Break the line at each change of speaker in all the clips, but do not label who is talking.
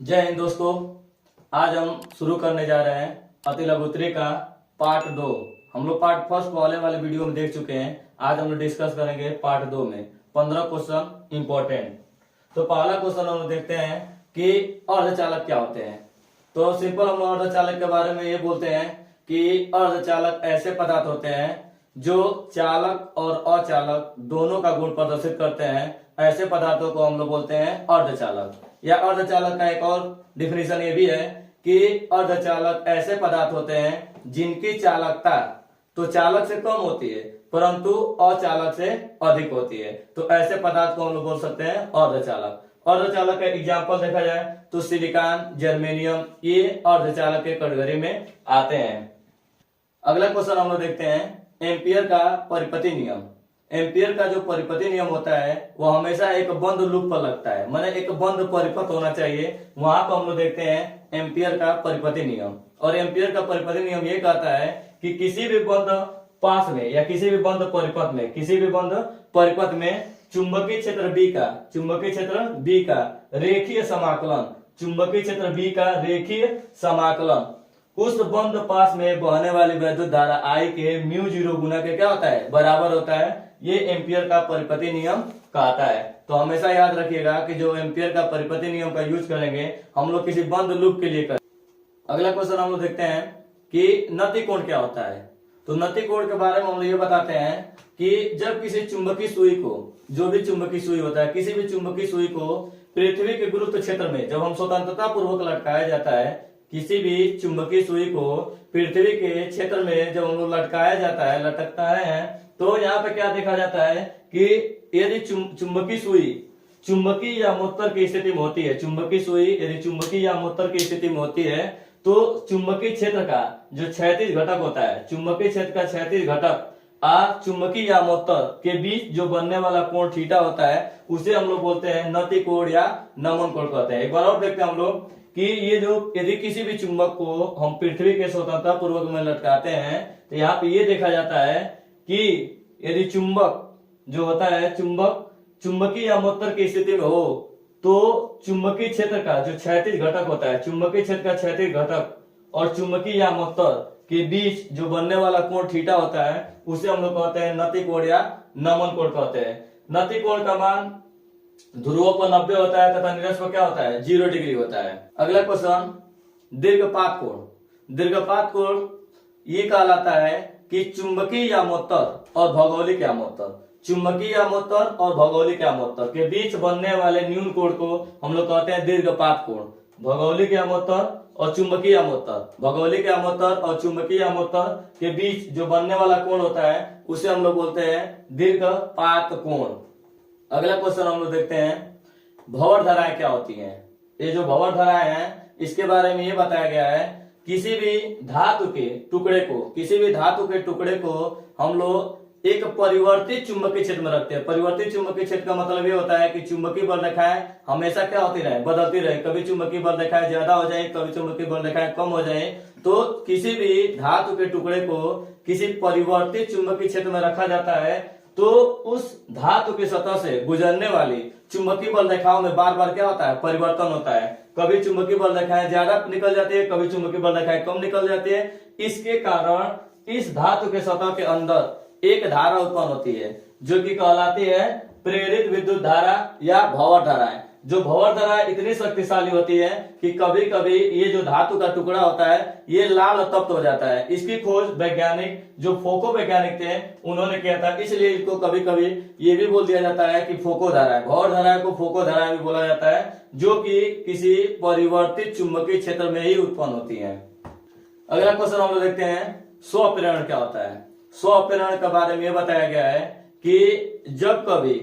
जय हिंद दोस्तों। आज हम शुरू करने जा रहे हैं अति लघुत्तरी का पार्ट 2। हम लोग पार्ट फर्स्ट वाले वीडियो में देख चुके हैं। आज हम लोग डिस्कस करेंगे पार्ट 2 में 15 क्वेश्चन इंपॉर्टेंट। तो पहला क्वेश्चन हम लोग देखते हैं कि अर्धचालक क्या होते हैं। तो सिंपल हम लोग अर्धचालक के बारे में ये बोलते हैं कि अर्धचालक ऐसे पदार्थ होते हैं जो चालक और अचालक दोनों का गुण प्रदर्शित करते हैं। ऐसे पदार्थों को हम लोग बोलते हैं अर्धचालक। या अर्धचालक का एक और डिफिनेशन ये भी है कि अर्धचालक ऐसे पदार्थ होते हैं जिनकी चालकता तो चालक से कम होती है परंतु अचालक से अधिक होती है। तो ऐसे पदार्थ को हम लोग बोल सकते हैं अर्धचालक। अर्धचालक का एग्जाम्पल देखा जाए तो सिलिकॉन, जर्मेनियम ये अर्धचालक के कैटेगरी में आते हैं। अगला क्वेश्चन हम लोग देखते हैं एम्पियर का परिपति नियम। एम्पियर का जो परिपति नियम होता है वो हमेशा एक बंद लूप पर लगता है, माने एक बंद परिपथ होना चाहिए। वहां पर हम लोग देखते हैं एम्पियर का परिपति नियम। और एम्पियर का परिपति नियम ये कहता है कि किसी भी बंद पास में या किसी भी बंद परिपथ में चुंबकीय क्षेत्र B का रेखीय समाकलन उस बंद पास में बहने वाली वैद्युत धारा I के म्यू 0 गुना के क्या होता है, बराबर होता है। ये एम्पियर का परिपति नियम कहता है। तो हमेशा याद रखिएगा कि जो एम्पियर का परिपति नियम का यूज करेंगे हम लोग किसी बंद लूप के लिए करें। अगला क्वेश्चन हम लोग देखते हैं कि नति कोण क्या होता है। तो नति कोण के बारे में हम लोग ये बताते हैं कि जब किसी चुंबकीय सुई को, जो भी चुंबकीय सुई होता है, किसी भी चुंबकीय सुई को पृथ्वी के गुरुत्व क्षेत्र में जब हम स्वतंत्रता पूर्वक लटकाया जाता है, किसी भी चुंबकीय सुई को पृथ्वी के क्षेत्र में जब हम लोग लटकता है तो यहाँ पे क्या देखा जाता है कि यदि चुंबकीय सुई चुंबकीय या मोत्तर की स्थिति में होती है, चुंबकीय सुई यदि चुंबकीय या मोत्तर की स्थिति में होती है तो चुंबकीय क्षेत्र का जो क्षैतिज घटक होता है, चुंबकीय क्षेत्र का क्षैतिज घटक चुंबकीय या मोत्तर के बीच जो बनने वाला कोण थीटा होता है उसे हम लोग बोलते हैं नति कोण या नमन कोण कहते हैं। एक बार और देखते हैं हम लोग कि ये जो यदि किसी भी चुंबक को हम पृथ्वी के स्वतंत्रता पूर्वक में लटकाते हैं तो यहाँ पे ये देखा जाता है कि यदि चुंबक जो होता है चुंबकीय या मोत्तर की स्थिति में हो तो चुंबकीय क्षेत्र का जो क्षैतिज घटक होता है, चुंबकीय क्षेत्र का क्षैतिज घटक और चुंबकीय या मोत्तर के बीच जो बनने वाला कोण थीटा होता है उसे हम लोग कहते हैं नति कोण या नमन कोण कहते हैं। नति कोण का मान ध्रुवों पर 90 होता है तथा निरक्ष पर क्या होता है, 0 डिग्री होता है। अगला क्वेश्चन दीर्घपात कोण। दीर्घपात कोण ये कहलाता है कि चुंबकीय या मोत्तर और भौगोलिक या मोत्तर, चुंबकीय या मोत्तर और भौगोलिक या मोत्तर के बीच बनने वाले न्यून कोण को हम लोग कहते हैं दीर्घपात कोण। भौगोलिक या मोत्तर और चुंबकीय या मोत्तर, भौगोलिक या मोत्तर और चुंबकीय या मोत्तर के बीच जो बनने वाला कोण होता है उसे हम लोग बोलते हैं दीर्घपात कोण। अगला क्वेश्चन हम लोग देखते हैं भंवर धाराएं क्या होती हैं। ये जो भंवर धाराएं हैं इसके बारे में ये बताया गया है किसी भी धातु के टुकड़े को हम लोग एक परिवर्तित चुंबकीय क्षेत्र में रखते हैं। परिवर्तित चुंबकीय क्षेत्र का मतलब ये होता है कि चुंबकीय बल रेखाएं हमेशा क्या होती रहे, बदलती रहे। कभी चुंबकीय बल रेखाएं ज्यादा हो जाए, कभी चुंबकीय बल रेखाएं कम हो जाए। तो किसी भी धातु के टुकड़े को किसी परिवर्तित चुंबकीय क्षेत्र में रखा जाता है तो उस धातु की सतह से गुजरने वाली चुंबकीय बल रेखाओं में बार बार क्या होता है, परिवर्तन होता है। कभी चुंबकीय बल रेखाएं ज्यादा निकल जाती है, कभी चुंबकीय बल रेखाएं कम निकल जाती है। इसके कारण इस धातु के सतह के अंदर एक धारा उत्पन्न होती है जो कि कहलाती है प्रेरित विद्युत धारा या भंवर धाराएं। जो भंवर धाराएं इतनी शक्तिशाली होती है कि कभी कभी ये जो धातु का टुकड़ा होता है ये लाल और तप्त हो जाता है। इसकी खोज वैज्ञानिक जो फोको वैज्ञानिक थे उन्होंने किया था, इसलिए इसको कभी कभी ये भी बोल दिया जाता है कि फोको धारा है। भंवर धाराएं को फोको धाराएं भी बोला जाता है जो कि किसी परिवर्तित चुंबकीय क्षेत्र में ही उत्पन्न होती है। अगला क्वेश्चन हम लोग देखते हैं स्वप्रेरण क्या होता है। स्वप्रेरण के बारे में यह बताया गया है कि जब कभी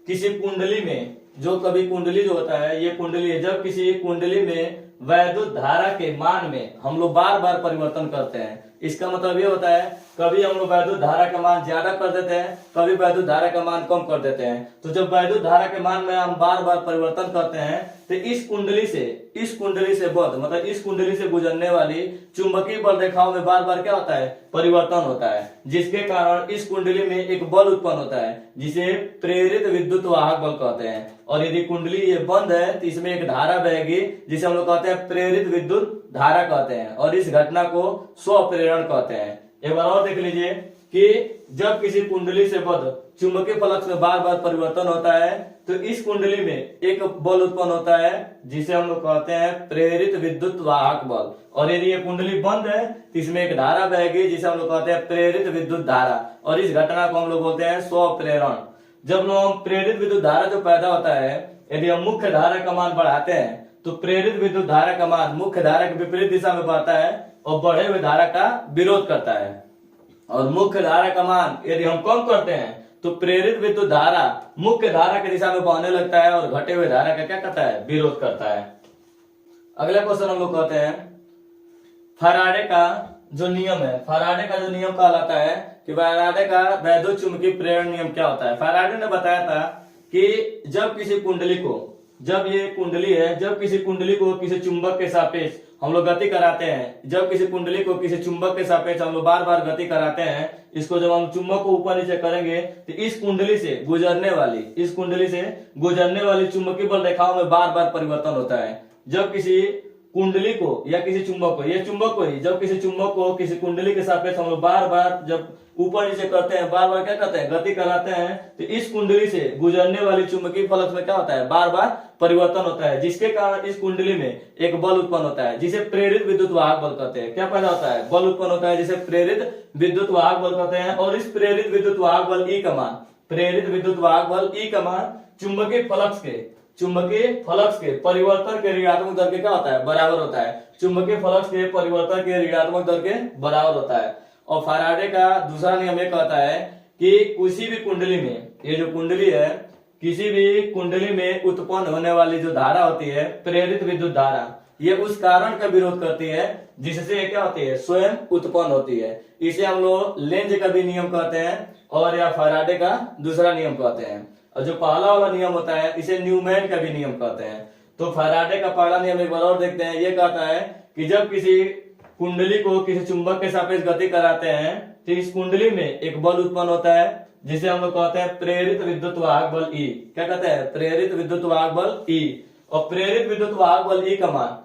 किसी कुंडली में कुंडली जो होता है ये कुंडली है, जब किसी कुंडली में वैद्युत धारा के मान में हम लोग बार बार परिवर्तन करते हैं। इसका मतलब ये होता है कभी हम लोग वैद्युत धारा का मान ज्यादा कर देते हैं, कभी वैद्युत धारा का मान कम कर देते हैं। तो जब वैद्युत धारा के मान में हम बार बार परिवर्तन करते हैं तो इस कुंडली से बद्ध मतलब इस कुंडली से गुजरने वाली चुंबकीय बल रेखाओं में बार बार क्या होता है, परिवर्तन होता है, जिसके कारण इस कुंडली में एक बल उत्पन्न होता है जिसे प्रेरित विद्युत वाहक बल कहते हैं। और यदि कुंडली ये बंद है तो इसमें एक धारा बहेगी जिसे हम लोग कहते हैं प्रेरित विद्युत धारा कहते हैं, और इस घटना को स्वप्रेरण कहते हैं। एक बार और देख लीजिए कि जब किसी कुंडली से बद्ध चुंबकीय फ्लक्स में बार बार परिवर्तन होता है तो इस कुंडली में एक बल उत्पन्न होता है जिसे हम लोग कहते हैं प्रेरित विद्युत वाहक बल। और यदि ये कुंडली बंद है तो इसमें एक धारा बहेगी जिसे हम लोग कहते हैं प्रेरित विद्युत धारा, और इस घटना को हम लोग बोलते हैं स्वप्रेरण। जब हम प्रेरित विद्युत धारा जो पैदा होता है, यदि हम मुख्य धारा का मान बढ़ाते हैं तो प्रेरित विद्युत धारा का मान मुख्य धारा के विपरीत दिशा में बढ़ता है और बढ़े हुए धारा का विरोध करता है। और मुख्य धारा का मान यदि हम कम करते हैं तो प्रेरित विद्युत धारा मुख्य धारा की दिशा में बहने लगता है और घटे हुए धारा का क्या करता है, विरोध करता है। अगला क्वेश्चन हम लोग कहते हैं फैराडे का जो नियम है, फैराडे का जो नियम कहलाता है कि फैराडे का वैद्युत चुंबकीय प्रेरण नियम क्या होता है। फैराडे ने बताया था कि जब किसी कुंडली को, जब ये कुंडली है, जब किसी कुंडली को किसी चुंबक के सापेक्ष हम लोग गति कराते हैं, जब किसी कुंडली को किसी चुंबक के सापेक्ष हम लोग बार बार गति कराते हैं, इसको जब हम चुंबक को ऊपर नीचे करेंगे तो इस कुंडली से गुजरने वाली चुंबकीय बल रेखाओं में बार बार परिवर्तन होता है। जब किसी कुंडली को या किसी चुंबक को, ये चुंबक को ही, जब किसी चुंबक को किसी कुंडली के सापेक्ष हम लोग बार बार जब ऊपर नीचे करते हैं, बार बार क्या करते हैं, गति कराते हैं, तो इस कुंडली से गुजरने वाली चुंबकीय फ्लक्स में क्या होता है, बार बार परिवर्तन होता है, जिसके कारण इस कुंडली में एक बल उत्पन्न होता है जिसे प्रेरित विद्युत वाहक बल कहते हैं। क्या पैदा होता है, बल उत्पन्न होता है जिसे प्रेरित विद्युत वाहक बल कहते हैं। और इस प्रेरित विद्युत वाहक बल ई का मान, प्रेरित विद्युत वाहक बल ई का मान चुंबकीय फ्लक्स के परिवर्तन के ऋणात्मक दर के क्या होता है, बराबर होता है। चुंबकीय फ्लक्स के परिवर्तन के ऋणात्मक दर के बराबर होता है। और फैराडे का दूसरा नियम ये कहता है कि किसी भी कुंडली में, ये जो कुंडली है, किसी भी कुंडली में उत्पन्न होने वाली जो धारा होती है, प्रेरित विद्युत धारा, ये उस कारण का विरोध करती है जिससे ये क्या होती है, स्वयं उत्पन्न होती है। इसे हम लोग लेंज का भी नियम कहते हैं और या फैराडे का दूसरा नियम कहते हैं। और जो पहला वाला नियम होता है इसे न्यूमैन का भी नियम कहते हैं। तो फैराडे का पहला नियम एक बार और देखते हैं। ये कहता है कि जब किसी कुंडली को किसी चुंबक के सापेक्ष गति कराते हैं तो इस कुंडली में एक बल उत्पन्न होता है जिसे हम लोग कहते हैं प्रेरित विद्युत वाहक बल ई। क्या कहते हैं, प्रेरित विद्युत वाहक बल ई। और प्रेरित विद्युत वाहक बल ई का मान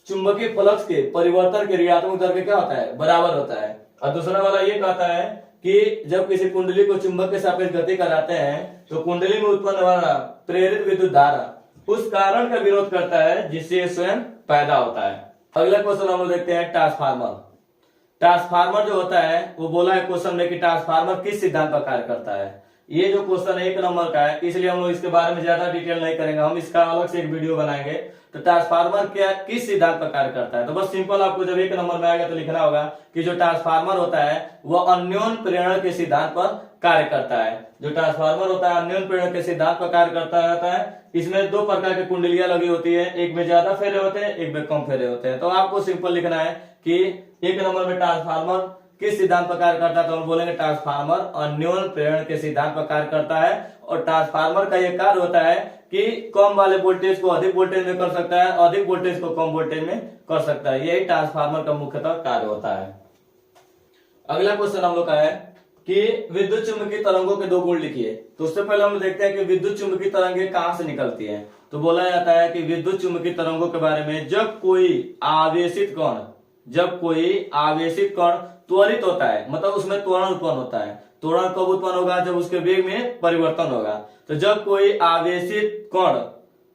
चुंबकीय फ्लक्स के परिवर्तन के ऋणात्मक दर के क्या होता है, बराबर होता है। और दूसरा वाला ये कहता है कि जब किसी कुंडली को चुंबक के सापेक्ष गति कराते हैं तो कुंडली में उत्पन्न वाला प्रेरित विद्युत धारा उस कारण का विरोध करता है जिससे स्वयं पैदा होता है। अगला क्वेश्चन हम लोग देखते हैं ट्रांसफार्मर। ट्रांसफार्मर जो होता है वो बोला है क्वेश्चन में कि ट्रांसफार्मर किस सिद्धांत पर कार्य करता है। ये जो क्वेश्चन 1 नंबर का है इसलिए हम लोग इसके बारे में ज्यादा डिटेल नहीं करेंगे, हम इसका अलग से एक वीडियो बनाएंगे। तो ट्रांसफार्मर क्या किस सिद्धांत पर कार्य करता है, तो बस सिंपल आपको जब 1 नंबर में आएगा तो लिखना होगा कि जो ट्रांसफार्मर होता है वह अन्योन्य प्रेरण के सिद्धांत पर कार्य करता है। जो ट्रांसफार्मर होता है अन्योन्य प्रेरण के सिद्धांत पर कार्य करता रहता है। इसमें 2 प्रकार की कुंडलियां लगी होती है, एक में ज्यादा फेरे होते हैं, एक में कम फेरे होते हैं। तो आपको सिंपल लिखना है कि 1 नंबर में ट्रांसफार्मर किस सिद्धांत पर कार्य करता है, तो हम बोलेंगे ट्रांसफार्मर अन्योन्य प्रेरण के सिद्धांत पर कार्य करता है। और ट्रांसफार्मर का यह कार्य होता है कि कम वाले वोल्टेज को अधिक वोल्टेज में कर सकता है, अधिक वोल्टेज को कम वोल्टेज में कर सकता है। यही ट्रांसफार्मर का मुख्यतः कार्य होता है। अगला क्वेश्चन हम लोग का है कि विद्युत चुंबकीय तरंगों के 2 गुण लिखिए। तो उससे पहले हम देखते हैं कि विद्युत चुंबकीय तरंगें कहां से निकलती हैं। तो बोला जाता है कि विद्युत चुंबकीय तरंगों के बारे में जब कोई आवेशित कण त्वरित होता है, मतलब उसमें त्वरण उत्पन्न होता है। त्वरण कब उत्पन्न होगा, जब उसके वेग में परिवर्तन होगा। तो जब कोई आवेशित कण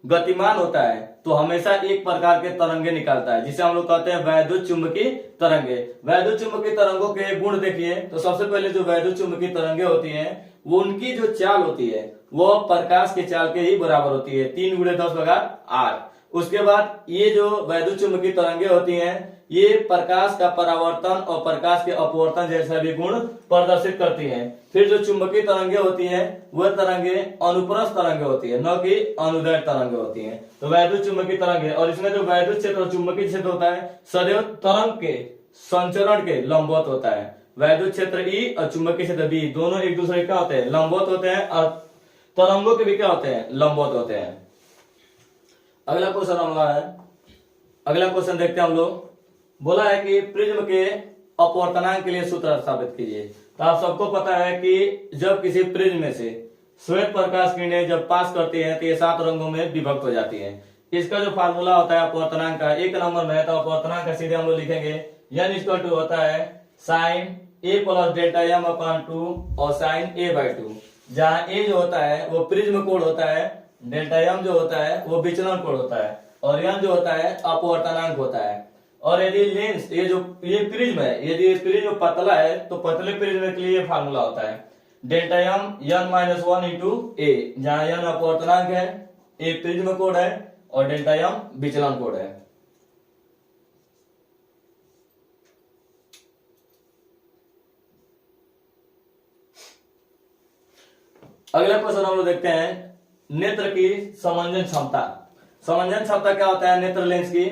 गतिमान होता है तो हमेशा एक प्रकार के तरंगे निकालता है जिसे हम लोग कहते हैं वैद्युत चुंबकीय तरंगे। वैद्युत चुंबकीय तरंगों के गुण देखिए। तो सबसे पहले जो वैद्युत चुंबकीय तरंगे होती हैं वो उनकी जो चाल होती है वो प्रकाश के चाल के ही बराबर होती है, 3 × 10⁸। उसके बाद ये जो वैद्युत चुंबकीय तरंगे होती हैं ये प्रकाश का परावर्तन और प्रकाश के अपवर्तन जैसा भी गुण प्रदर्शित करती हैं। फिर जो चुंबकीय तरंगे होती हैं वह तरंगे अनुप्रस्थ तरंगे होती है, न कि अनुदैर्ध्य तरंगे होती हैं। तो वैद्युत चुंबकीय तरंगे, और इसमें जो वैद्युत क्षेत्र और चुंबकीय क्षेत्र होता है सदैव तरंग के संचरण के लंबवत होता है। वैद्युत क्षेत्र ई और चुंबकीय क्षेत्र बी दोनों एक दूसरे क्या होते हैं, लंबवत होते हैं, और तरंगों के भी क्या होते हैं, लंबवत होते हैं। अगला क्वेश्चन हमारा है, अगला क्वेश्चन देखते हैं हम लोग। बोला है कि प्रिज्म के अपवर्तनांक के लिए सूत्र स्थापित कीजिए। तो आप सबको पता है कि जब किसी प्रिज्म में से श्वेत प्रकाश किरणें जब पास करती हैं तो ये 7 रंगों में विभक्त हो जाती हैं। इसका जो फार्मूला होता है अपवर्तनांक का 1 नंबर में है, तो अपवर्तनांक का सीधे हम लोग लिखेंगे n इक्वल टू होता है sine a plus delta m upon 2 और साइन a बाई 2, जहाँ a जो होता है वो प्रिज्म कोण होता है, डेल्टा m जो होता है वो विचलन कोण होता है, और m जो होता है अपवर्तनांक होता है। और यदि लेंस ये प्रिज्म है, यदि प्रिज्म पतला है तो पतले प्रिज्म के लिए फार्मूला होता है delta m n minus 1 into A, जहाँ n अपवर्तनांक है, a प्रिज्म कोण है और डेल्टा m विचलन कोण है। अगला क्वेश्चन हम लोग देखते हैं नेत्र की समंजन क्षमता। समंजन क्षमता क्या होता है नेत्र लेंस की?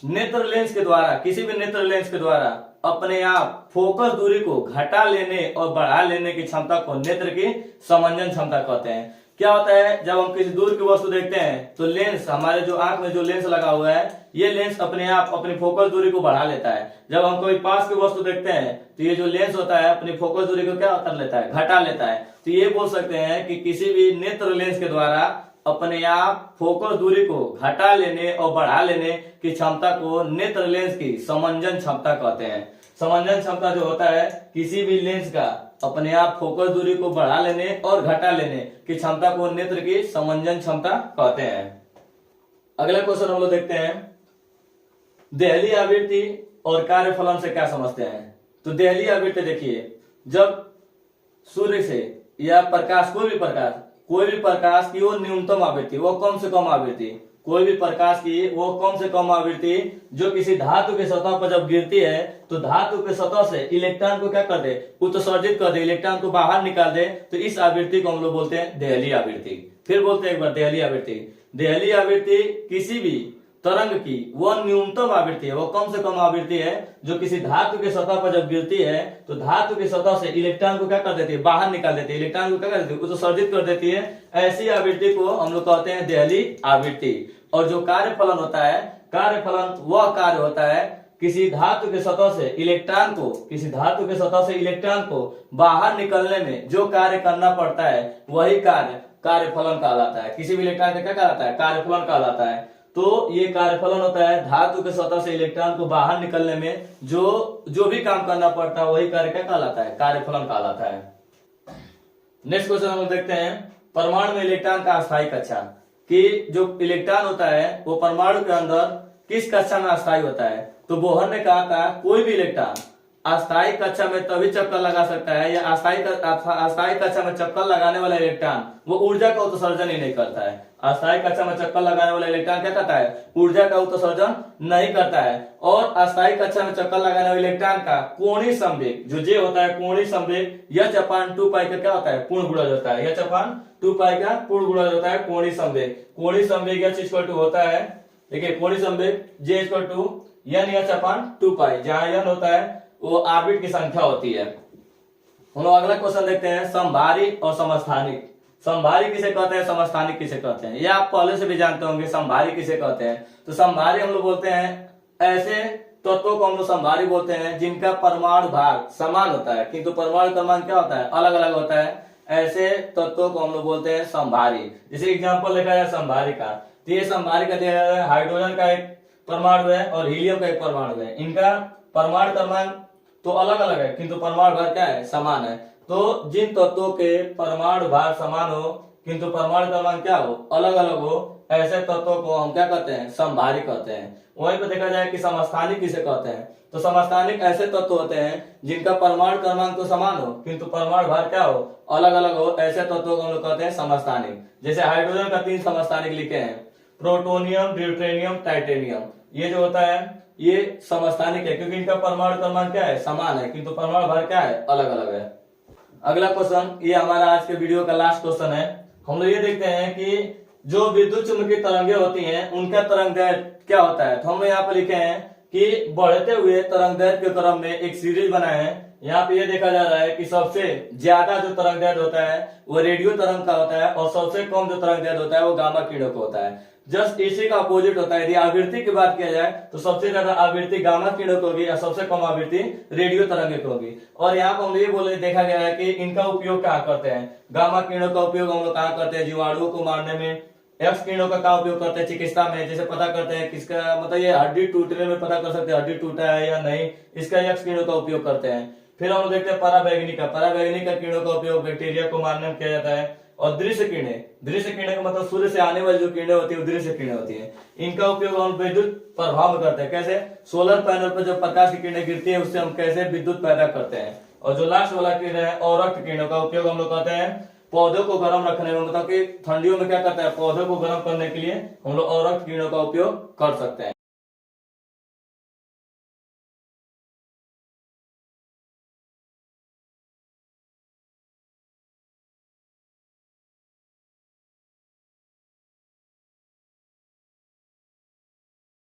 नेत्र लेंस के द्वारा, किसी भी नेत्र लेंस के द्वारा अपने आप फोकस दूरी को घटा लेने और बढ़ा लेने की क्षमता को नेत्र की समंजन क्षमता कहते हैं। क्या होता है, जब हम किसी दूर की वस्तु देखते हैं तो लेंस, हमारे जो आंख में जो लेंस लगा हुआ है, ये लेंस अपने आप अपनी फोकस दूरी को बढ़ा लेता है। जब हम कोई पास की वस्तु देखते हैं तो ये जो लेंस होता है अपनी फोकस दूरी को क्या कर लेता है, घटा लेता है। तो ये बोल सकते हैं कि किसी भी नेत्र लेंस के द्वारा अपने आप फोकस दूरी को घटा लेने और बढ़ा लेने की क्षमता को नेत्र लेंस की समंजन क्षमता कहते हैं। समंजन क्षमता जो होता है किसी भी लेंस का अपने आप फोकस दूरी को बढ़ा लेने और घटा लेने की क्षमता को नेत्र की समंजन क्षमता कहते हैं। अगला क्वेश्चन हम लोग देखते हैं, देहली आवृत्ति और कार्यफलन से क्या समझते हैं। तो देहली आवृत्ति देखिए, जब सूर्य से या प्रकाश, कोई भी प्रकाश की वो न्यूनतम आवृत्ति, वो कम से कम आवृत्ति, कोई भी प्रकाश की वो कम से कम आवृत्ति जो किसी धातु के सतह पर जब गिरती है तो धातु के सतह से इलेक्ट्रॉन को क्या कर दे, उत्सर्जित कर दे, इलेक्ट्रॉन को बाहर निकाल दे, तो इस आवृत्ति को हम लोग बोलते हैं देहली आवृत्ति। फिर बोलते हैं एक बार देहली आवृत्ति। देहली आवृत्ति किसी भी तरंग की वह न्यूनतम आवृत्ति है, वो कम से कम आवृत्ति है जो किसी धातु के सतह पर जब गिरती है तो धातु की सतह से इलेक्ट्रॉन को क्या कर देती है, बाहर निकाल देती है, इलेक्ट्रॉन को क्या कर देती है, उत्सर्जित कर देती है। ऐसी आवृत्ति को हम लोग कहते हैं देहली आवृत्ति। और जो कार्यफलन होता है, कार्यफलन वह कार्य होता है किसी धातु के सतह से इलेक्ट्रॉन को, किसी धातु के सतह से इलेक्ट्रॉन को बाहर निकलने में जो कार्य करना पड़ता है वही कार्य कार्यफलन कहलाता है। किसी भी इलेक्ट्रॉन का क्या कहलाता है, कार्यफलन कहलाता है। तो ये कार्यफलन होता है धातु के सतह से इलेक्ट्रॉन को बाहर निकलने में जो भी काम करना पड़ता है वही कार्य क्या कहलाता है, कार्यफलन कहलाता है। नेक्स्ट क्वेश्चन हम देखते हैं, परमाणु में इलेक्ट्रॉन का अस्थायी कक्षा, कि जो इलेक्ट्रॉन होता है वो परमाणु के अंदर किस कक्षा में अस्थायी होता है। तो बोहर ने कहा था कोई भी इलेक्ट्रॉन अस्थायी कक्षा में तभी चक्कर लगा सकता है, या अस्थायी कक्षा में चक्कर लगाने वाला इलेक्ट्रॉन वो ऊर्जा का उत्सर्जन ही नहीं करता है। अस्थायी कक्षा में चक्कर लगाने वाला इलेक्ट्रॉन क्या करता है, ऊर्जा का उत्सर्जन नहीं करता है। और अस्थायी कक्षा में चक्कर लगाने वाले इलेक्ट्रॉन का कोणीय संवेग जो जे होता है, कोणीय संवेग h/2 पाई का क्या होता है, पूर्ण गुणज होता है। h/2 पाई का पूर्ण गुणज होता है कोणीय संवेग। कोणीय संवेग h इक्वल टू होता है, देखिए कोणीय संवेग j इक्वल टू n/2 पाई, जहां n होता है वो ऑर्बिट की संख्या होती है। हम लोग अगला क्वेश्चन देखते हैं, समभारी और समस्थानिक। समभारी किसे कहते हैं, समस्थानिक किसे कहते हैं, ये आप पहले से भी जानते होंगे समभारी किसे कहते हैं। तो समभारी हम लोग बोलते हैं ऐसे तत्वों को हम लोग समभारी बोलते हैं जिनका परमाणु भार समान होता है किंतु परमाणु क्रमांक क्या होता है, अलग अलग होता है। ऐसे तत्वों को हम लोग बोलते हैं समभारी। जैसे एग्जाम्पल देखा जाए समभारी का, तो ये समभारी का दिया जाता है, हाइड्रोजन का एक परमाणु है और हीलियम का एक परमाणु है। इनका परमाणु क्रमांक तो अलग अलग है किंतु परमाणु भार क्या है, समान है। तो जिन तत्वों के परमाणु भार समान हो किंतु परमाणु क्रमांक क्या हो, अलग अलग हो, ऐसे तत्वों को हम क्या कहते हैं, समभारी कहते हैं। वहीं पे देखा जाए कि समस्थानिक किसे कहते हैं, तो समस्थानिक ऐसे तत्व होते हैं जिनका परमाणु क्रमांक तो समान हो किंतु परमाणु भार क्या हो, अलग अलग हो, ऐसे तत्वों को हम लोग कहते हैं समस्थानिक। जैसे हाइड्रोजन का 3 समस्थानिक लिखे हैं, प्रोटोनियम, ड्यूटेरियम, टाइटेनियम। ये जो होता है ये समस्थानिक है क्योंकि इनका परमाणु क्रमांक क्या है, समान है किंतु परमाणु भार क्या है, अलग अलग है। अगला क्वेश्चन, ये हमारा आज के वीडियो का लास्ट क्वेश्चन है। हम लोग ये देखते हैं कि जो विद्युत चुंबकीय तरंगे होती हैं उनका तरंग दैर्घ्य क्या होता है। तो हम यहाँ पे लिखे हैं कि बढ़ते हुए तरंग दैर्घ्य के क्रम में एक सीरीज बनाए हैं। यहाँ पे ये देखा जा रहा है कि सबसे ज्यादा जो तरंग दैर्घ्य होता है वो रेडियो तरंग का होता है और सबसे कम जो तरंग दैर्घ्य होता है वो गामा किरणों का होता है। जस्ट इसी का अपोजिट होता है। यदि आवृत्ति की बात किया जाए तो सबसे ज्यादा आवृत्ति गामा किरणों की होगी और सबसे कम आवृत्ति रेडियो तरंगे की होगी। और यहाँ पर हम ये बोले देखा गया है कि इनका उपयोग कहाँ करते हैं, गामा किरणों का उपयोग हम लोग कहाँ करते हैं, जीवाणुओं को मारने में। एक्स किरणों का क्या उपयोग करते हैं, चिकित्सा में, जैसे पता करते हैं किसका मतलब ये हड्डी टूटने में पता कर सकते हैं हड्डी टूटा है या नहीं, इसका एक्स किरणों का उपयोग करते हैं। फिर हम देखते हैं पराबैंगनी का किरणों का उपयोग बैक्टीरिया को मारने में किया जाता है। और दृश्य किरणें का मतलब सूर्य से आने वाली जो किरणें होती है वो दृश्य किरणें होती है। इनका उपयोग हम विद्युत प्रभाव में करते हैं। कैसे, सोलर पैनल पर जब प्रकाश की किरणें गिरती है उससे हम कैसे विद्युत पैदा करते हैं। और जो लास्ट वाला किरण है औरक्त किरणों का उपयोग हम लोग करते हैं पौधों को गर्म रखने में, मतलब कि ठंडियों में क्या करता है पौधों को गर्म करने के लिए हम लोग औरक्त किरणों का उपयोग कर सकते हैं।